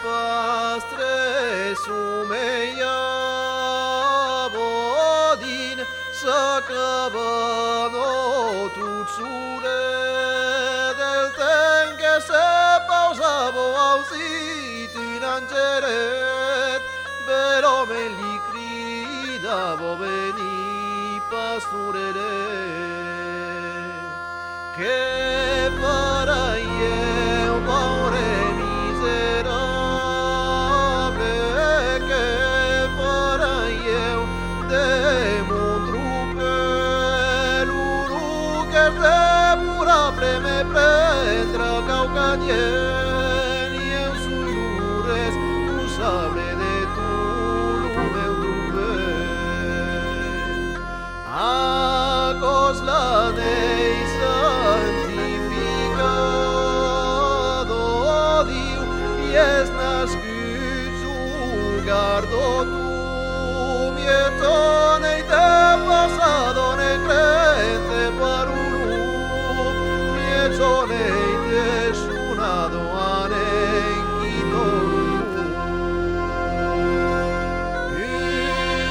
păstrezi umeia bodin să căbăno tu ciure del ten che se pausa bo ausit in angeret però me li crida bo veni pasturere che farai eu paure miserable che farai eu de mon trupe l'uru che te purable me prendra caucanien eu sui lures tu sable de tu meu trupe acos la dei santificado Diu es nascut gardo tu mietone te pasado ne crente parulu mietone te sunado ane quito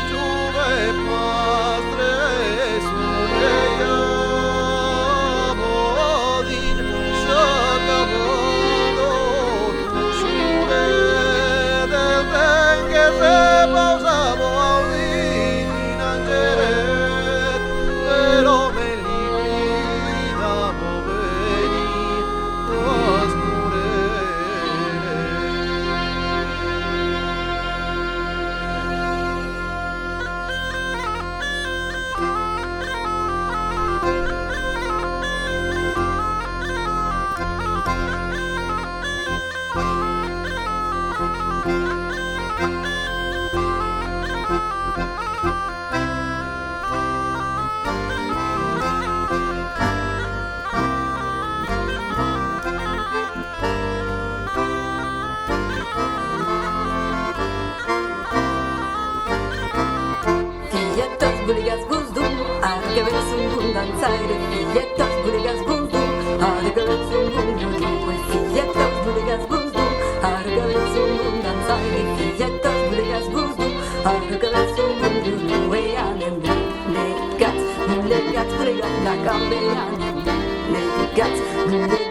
Juve pastres umeia bodin s'acabado tu sure del ten que se pausa bo audit in angeret però me li crida bo veni pasturere Filletos buligas buzdum, argevetsun bundan zaire. Filletos buligas buzdum, argevetsun bundan zaire. Filletos buligas buzdum, argevetsun bundan zaire. Filletos buligas buzdum, argevetsun bundan zaire. Legat, buligas, buligas, la cambean. Legat, buligas.